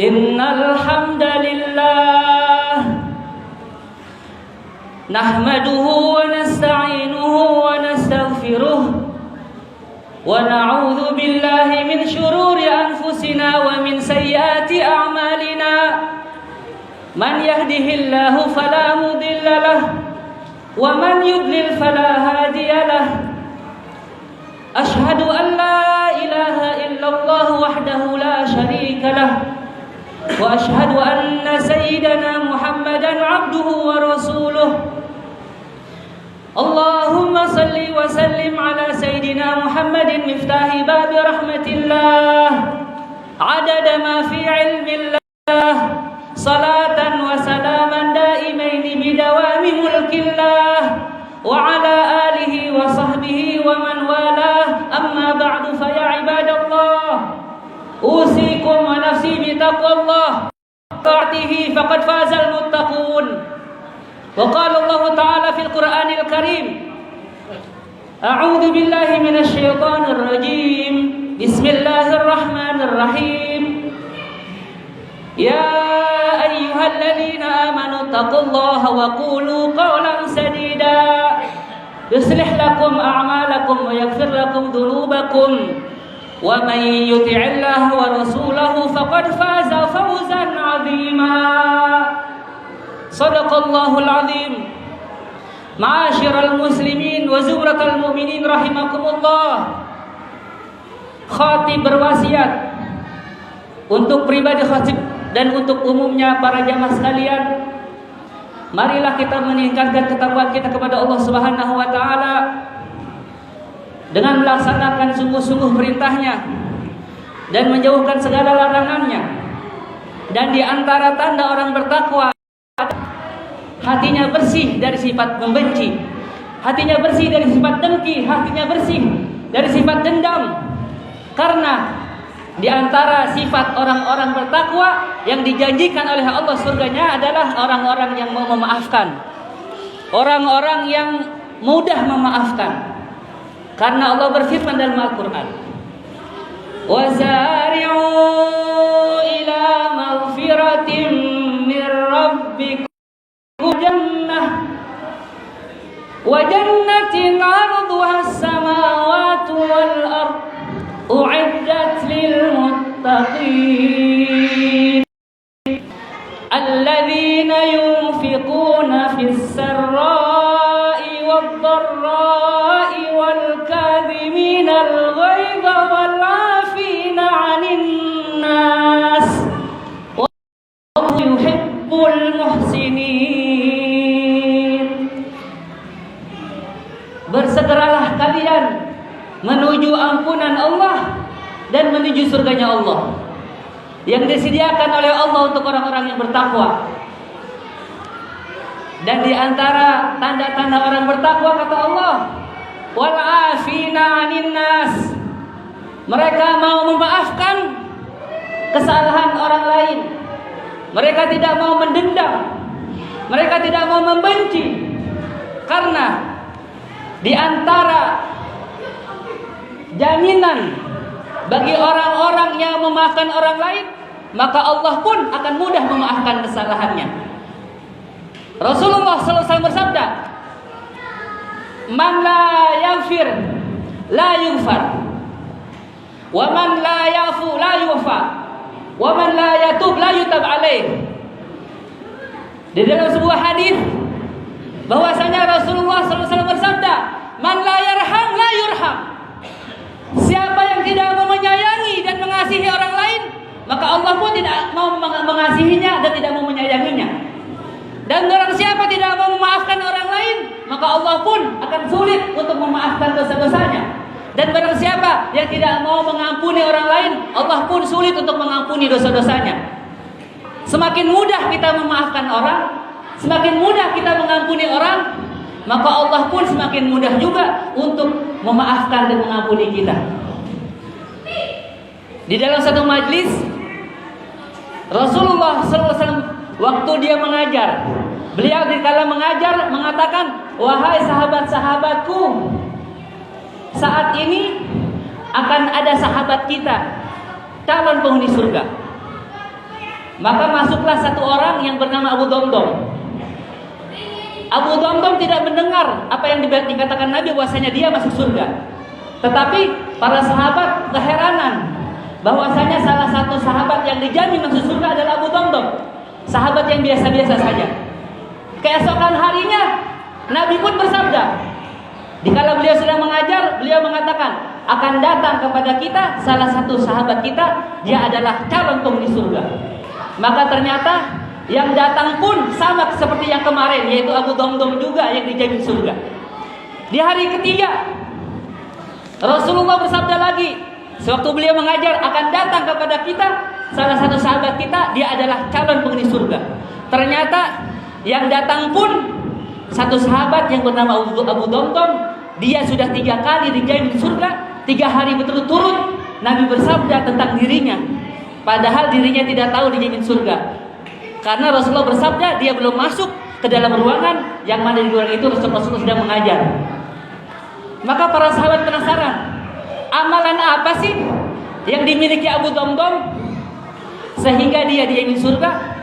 Innal hamdalillah nahmaduhu wa nasta'inuhu wa nastaghfiruh wa na'udzu billahi min shururi anfusina wa min sayyiati a'malina. Man yahdihillahu fala mudilla lahu wa man yudlil fala hadiya lahu. Ashhadu an la ilaha illallah wahdahu la syarika lahu wa ashhadu anna sayyidana Muhammadan abduhu wa rasuluh. Allahumma salli wa sallim ala sayyidina Muhammadin miftahi babi rahmatillah adada ma fi ilmillah salatan wa salaman daimaini bidawami mulkillah wa ala alihi wa sahbihi wa man walah. Amma ba'du fa ya ibadallah, usikum wa nafsi bi taqwallah ta'atihi faqad fazal muttaqun. Wa qala Allah ta'ala fil Qur'anil Karim, a'udzu billahi minasy syaithanir rajim. Bismillahirrahmanirrahim. Ya ayyuhalladzina amanu taqullaha wa qulu qawlan sadida yuslih lakum a'malakum wa yaghfir lakum dhunubakum wa man yuti'illaha wa rasulahu faqad faza fawzan 'azima. Shadaqallahul 'azim. Ma'asyiral muslimin wa zumratal mu'minin rahimakumullah. Khatib berwasiat untuk pribadi khatib dan untuk umumnya para jamaah sekalian, marilah kita meningkatkan ketakwaan kita kepada Allah Subhanahu wa taala dengan melaksanakan sungguh-sungguh perintahnya dan menjauhkan segala larangannya. Dan di antara tanda orang bertakwa, hatinya bersih dari sifat membenci, hatinya bersih dari sifat dengki, hatinya bersih dari sifat dendam. Karena di antara sifat orang-orang bertakwa yang dijanjikan oleh Allah surganya adalah orang-orang yang mau memaafkan, orang-orang yang mudah memaafkan. Karena Allah berfirman dalam Al-Quran, وَسَارِعُوا إِلَى مَغْفِرَةٍ مِّن رَّبِّكُمْ وَجَنَّةٍ عَرْضُهَا السَّمَاوَاتُ وَالْأَرْضُ أُعِدَّتْ لِلْمُتَّقِينَ الَّذِينَ يُنفِقُونَ فِي السَّرَّاءِ وَالضَّرَّاءِ وَالْكَاظِمِينَ الْغَيْظَ وَالْعَافِينَ عَنِ النَّاسِ وَاللَّهُ يُحِبُّ الْمُحْسِنِينَ. Bersegeralah kalian menuju ampunan Allah dan menuju surganya Allah yang disediakan oleh Allah untuk orang-orang yang bertakwa. Dan di antara tanda-tanda orang bertakwa kata Allah, wal afina 'anin nas, mereka mau memaafkan kesalahan orang lain. Mereka tidak mau mendendam, mereka tidak mau membenci. Karena di antara jaminan bagi orang-orang yang memaafkan orang lain, maka Allah pun akan mudah memaafkan kesalahannya. Rasulullah SAW bersabda, "Man la yaghfir la yughfar, wa man la yafu la yufa, wa man la yatub la yutab alaih." Di dalam sebuah hadis bahwasanya Rasulullah SAW bersabda, "Man la yarham la yurham." Siapa yang tidak mau menyayangi dan mengasihi orang lain, maka Allah pun tidak mau mengasihinya dan tidak mau menyayanginya. Dan barang siapa tidak mau memaafkan orang lain, maka Allah pun akan sulit untuk memaafkan dosa-dosanya. Dan barang siapa yang tidak mau mengampuni orang lain, Allah pun sulit untuk mengampuni dosa-dosanya. Semakin mudah kita memaafkan orang, semakin mudah kita mengampuni orang, maka Allah pun semakin mudah juga untuk memaafkan dan mengampuni kita. Di dalam satu majlis, Rasulullah SAW waktu dia mengajar, beliau dikala mengajar mengatakan, "Wahai sahabat-sahabatku, saat ini akan ada sahabat kita calon penghuni surga. Maka masuklah satu orang yang bernama Abu Damdam. Abu Damdam tidak mendengar apa yang dikatakan Nabi bahwasanya dia masuk surga. Tetapi para sahabat keheranan bahwasanya salah satu sahabat yang dijamin masuk surga adalah Abu Damdam, sahabat yang biasa-biasa saja. Keesokan harinya Nabi pun bersabda, dikala beliau sedang mengajar, beliau mengatakan akan datang kepada kita salah satu sahabat kita, dia adalah calon penghuni surga. Maka ternyata yang datang pun sama seperti yang kemarin, yaitu Abu Damdam juga yang dijamin surga. Di hari ketiga Rasulullah bersabda lagi, sewaktu beliau mengajar, akan datang kepada kita salah satu sahabat kita, dia adalah calon penghuni surga. Ternyata yang datang pun satu sahabat yang bernama Abu Damdam, dia sudah 3 kali dijamin surga, 3 hari berturut-turut Nabi bersabda tentang dirinya, padahal dirinya tidak tahu dijamin surga. Karena Rasulullah bersabda dia belum masuk ke dalam ruangan yang mana di luar itu Rasulullah sedang mengajar. Maka para sahabat penasaran, amalan apa sih yang dimiliki Abu Damdam sehingga dia dijamin surga?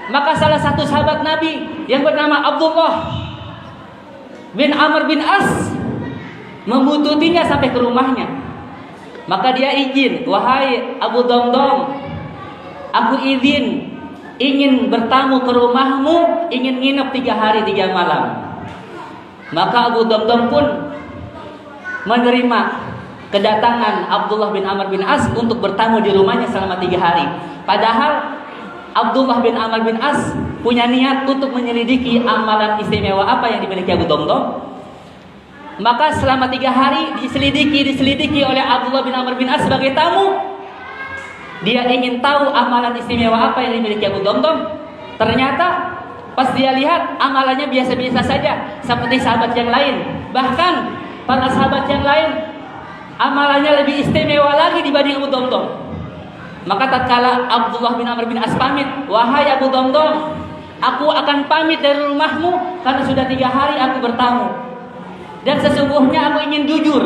Maka salah satu sahabat Nabi yang bernama Abdullah bin Amr bin As membuntuti-nya sampai ke rumahnya. Maka dia izin, wahai Abu Damdam, aku ingin bertamu ke rumahmu, ingin nginep 3 hari 3 malam. Maka Abu Damdam pun menerima kedatangan Abdullah bin Amr bin As untuk bertamu di rumahnya selama 3 hari. Padahal Abdullah bin Amr bin As punya niat untuk menyelidiki amalan istimewa apa yang dimiliki Abu Damdam. Maka selama 3 hari diselidiki oleh Abdullah bin Amr bin As sebagai tamu. Dia ingin tahu amalan istimewa apa yang dimiliki Abu Damdam. Ternyata pas dia lihat amalannya biasa-biasa saja seperti sahabat yang lain. Bahkan para sahabat yang lain amalannya lebih istimewa lagi dibanding Abu Damdam. Maka tatkala Abdullah bin Amr bin As pamit, wahai Abu Damdam, aku akan pamit dari rumahmu karena sudah 3 hari aku bertamu. Dan sesungguhnya aku ingin jujur.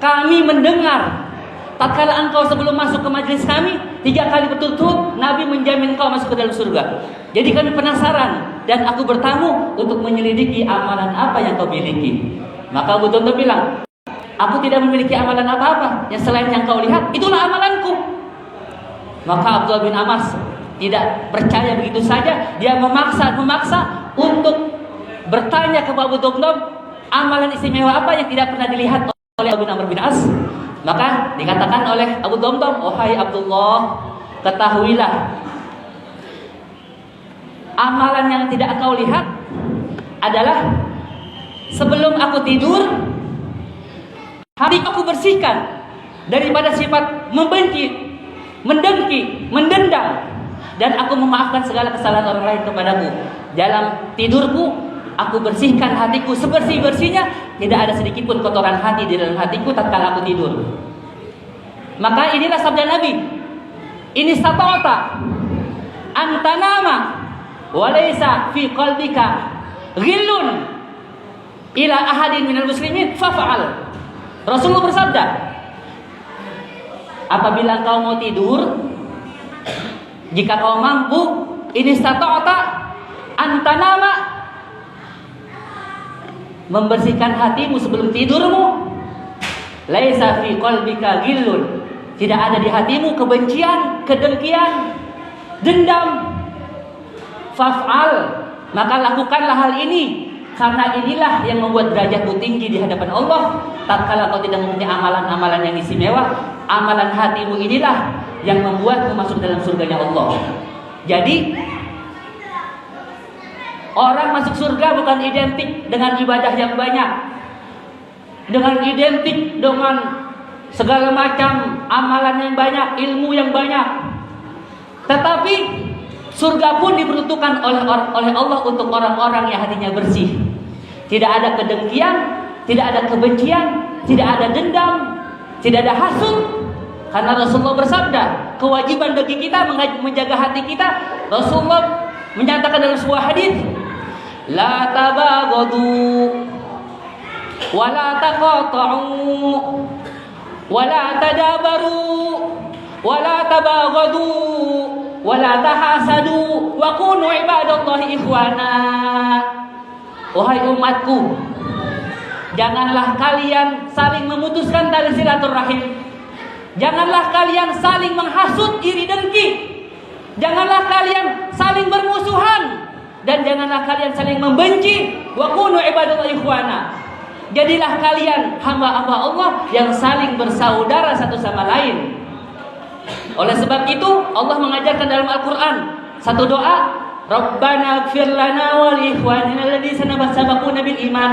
Kami mendengar tatkala engkau sebelum masuk ke majelis kami 3 kali berturut-turut Nabi menjamin engkau masuk ke dalam surga. Jadi kami penasaran dan aku bertamu untuk menyelidiki amalan apa yang kau miliki. Maka Abu Damdam bilang, aku tidak memiliki amalan apa-apa yang selain yang kau lihat, itulah amalanku. Maka Abdullah bin Amr tidak percaya begitu saja, dia memaksa untuk bertanya kepada Abu Damdam amalan istimewa apa yang tidak pernah dilihat oleh Abu Amr bin As. Maka dikatakan oleh Abu Damdam, wahai Abdullah, ketahuilah amalan yang tidak kau lihat adalah sebelum aku tidur hati aku bersihkan daripada sifat membenci, mendengki, mendendam, dan aku memaafkan segala kesalahan orang lain kepadamu. Dalam tidurku aku bersihkan hatiku sebersih-bersihnya, tidak ada sedikit pun kotoran hati di dalam hatiku tatkala aku tidur. Maka inilah sabda Nabi, ini stata'ata antanama walaysa fi qalbika ghillun ila ahadin minal muslimin fafa'al. Rasulullah bersabda, apabila kau mau tidur, jika kau mampu, ini stata'ata antanama, membersihkan hatimu sebelum tidurmu, laisa fi qalbika ghillun, tidak ada di hatimu kebencian, kedengkian, dendam, faf'al, maka lakukanlah hal ini, karena inilah yang membuat derajatmu tinggi di hadapan Allah. Tatkala kau tidak mempunyai amalan-amalan yang istimewa, amalan hatimu inilah yang membuatmu masuk dalam surganya Allah. Jadi orang masuk surga bukan identik dengan ibadah yang banyak, dengan identik dengan segala macam amalan yang banyak, ilmu yang banyak. Tetapi surga pun diperuntukkan oleh Allah untuk orang-orang yang hatinya bersih. Tidak ada kedengkian, tidak ada kebencian, tidak ada dendam, tidak ada hasud. Karena Rasulullah bersabda, kewajiban bagi kita menjaga hati kita. Rasulullah menyatakan dalam sebuah hadis, la tabaghadu wa la taqata'u wa la tadabaru wala tabaghadu wala tahasadu wa kunu ibadallahi ikhwana. Wahai umatku, janganlah kalian saling memutuskan tali silaturahim. Janganlah kalian saling menghasut, iri dengki. Janganlah kalian saling bermusuhan, dan janganlah kalian saling membenci. Wa kunu ibadallahi ikhwana. Jadilah kalian hamba-hamba Allah yang saling bersaudara satu sama lain. Oleh sebab itu Allah mengajarkan dalam Al-Quran satu doa, Rabbana ighfir lana wa li ikhwanina alladziina sabaquna bil iman.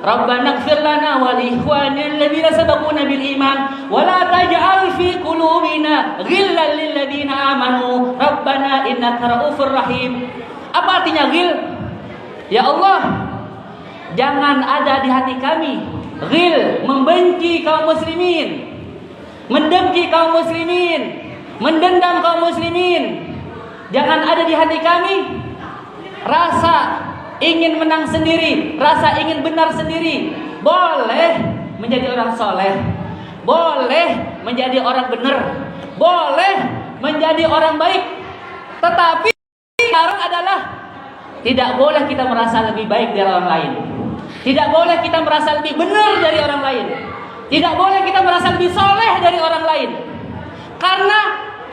Rabbana ighfir lana wa li ikhwanina alladziina sabaquna bil iman wa la taj'al fi qulubina ghillan lil ladziina amanu Rabbana innaka ra'ufur rahim. Apa artinya ghil? Ya Allah, jangan ada di hati kami ghil, membenci kaum muslimin, mendengki kaum muslimin, mendendam kaum muslimin. Jangan ada di hati kami rasa ingin menang sendiri, rasa ingin benar sendiri. Boleh menjadi orang soleh, boleh menjadi orang benar, boleh menjadi orang baik, tetapi sekarang adalah tidak boleh kita merasa lebih baik dari orang lain. Tidak boleh kita merasa lebih benar dari orang lain. Tidak boleh kita merasa lebih soleh dari orang lain. Karena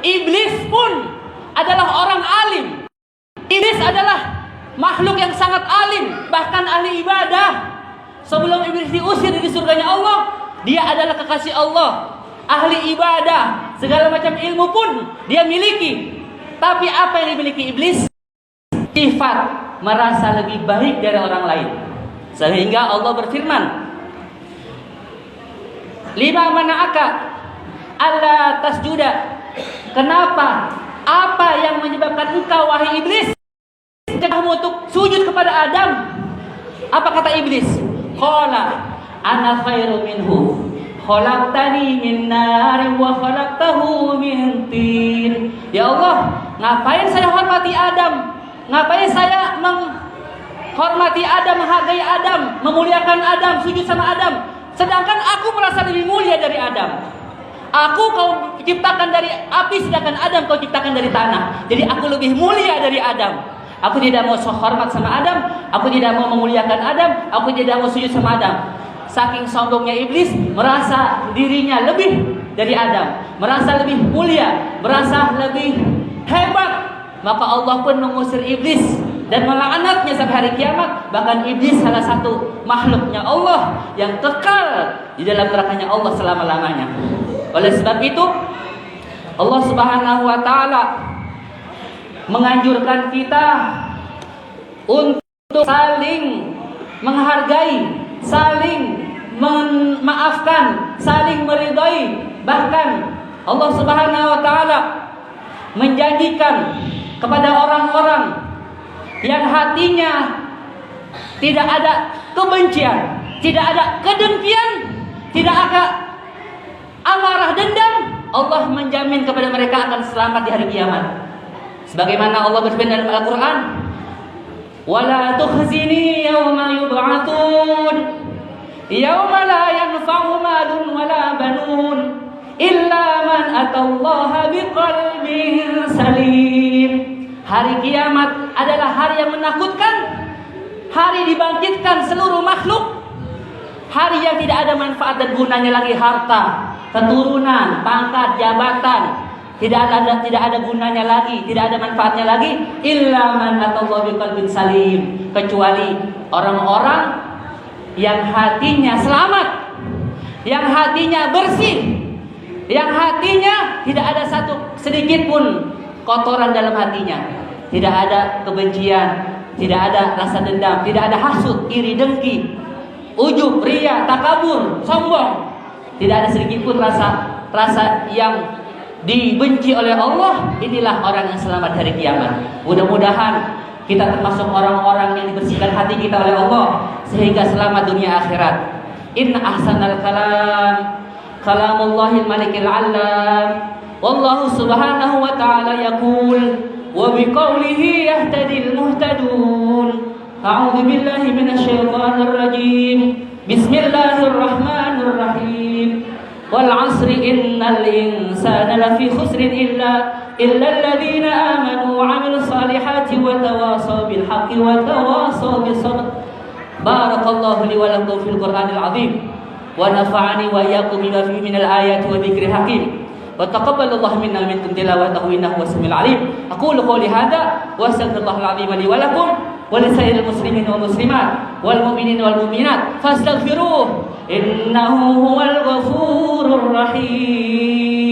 iblis pun adalah orang alim. Iblis adalah makhluk yang sangat alim, bahkan ahli ibadah. Sebelum iblis diusir dari surganya Allah, dia adalah kekasih Allah, ahli ibadah, segala macam ilmu pun dia miliki. Tapi apa yang dimiliki iblis? Sifat merasa lebih baik dari orang lain. Sehingga Allah berfirman, lima mana'aka alla tasjuda. Kenapa? Apa yang menyebabkan engkau wahai iblis mencegahmu untuk sujud kepada Adam? Apa kata iblis? Qala ana khairu minhu khalaqtani min narin wa khalaqtahu min tin. Ya Allah, ngapain saya hormati Adam? Ngapain saya menghormati Adam, menghargai Adam, memuliakan Adam, sujud sama Adam, sedangkan aku merasa lebih mulia dari Adam? Aku kau ciptakan dari api, sedangkan Adam kau ciptakan dari tanah. Jadi aku lebih mulia dari Adam. Aku tidak mau hormat sama Adam, aku tidak mau memuliakan Adam, aku tidak mau sujud sama Adam. Saking sombongnya iblis, merasa dirinya lebih dari Adam, merasa lebih mulia, merasa lebih hebat. Maka Allah pun mengusir iblis dan melaknatnya sampai hari kiamat. Bahkan iblis salah satu makhluknya Allah yang kekal di dalam nerakanya Allah selama-lamanya. Oleh sebab itu Allah Subhanahu wa taala menganjurkan kita untuk saling menghargai, saling memaafkan, saling meridai. Bahkan Allah Subhanahu wa taala menjanjikan kepada orang-orang yang hatinya tidak ada kebencian, tidak ada kedengkian, tidak ada amarah dendam, Allah menjamin kepada mereka akan selamat di hari kiamat. Sebagaimana Allah berfirman dalam Al-Quran, wala tukhzini yawma yub'atsun yawma la yanfa'u malun wala banun illa man atallaha biqalbin salim. Hari kiamat adalah hari yang menakutkan, hari dibangkitkan seluruh makhluk, hari yang tidak ada manfaat dan gunanya lagi harta, keturunan, pangkat, jabatan, tidak ada gunanya lagi, tidak ada manfaatnya lagi, illa man atallaha biqalbin salim, kecuali orang-orang yang hatinya selamat, yang hatinya bersih, yang hatinya tidak ada satu sedikit pun kotoran dalam hatinya, tidak ada kebencian, tidak ada rasa dendam, tidak ada hasut, iri dengki, ujub, riya, takabur, sombong. Tidak ada sedikit pun rasa yang dibenci oleh Allah. Inilah orang yang selamat hari kiamat. Mudah-mudahan kita termasuk orang-orang yang dibersihkan hati kita oleh Allah sehingga selamat dunia akhirat. Inna ahsanal kalam kalamullahil malikil alam. Wallahu subhanahu wa ta'ala yaqul wa biqaulihi yahtadil muhtadun. A'udzu billahi minasy syaithanir rajim. Bismillahirrahmanirrahim. wal 'asri innal insana lafi khusrin illa alladhina amanu wa 'amilus salihati wa tawasaw bil haqqi wa tawasaw bis sabr. Barakallahu li wa lakum fil Qur'anil 'azim wa nafa'ani wa iyyakum bima fihi minal ayati wa dzikril hakim. Wa taqabbalallahu minna wa minkum tilawatahu innahu was-sami'ul 'alim. Aqulu qawli hadza wa astaghfirullahal 'azim li wa lakum wa lisa'iril muslimin wal muslimat wal mu'minin wal mu'minat fastaghfiruhu innahu huwal ghafurur rahim.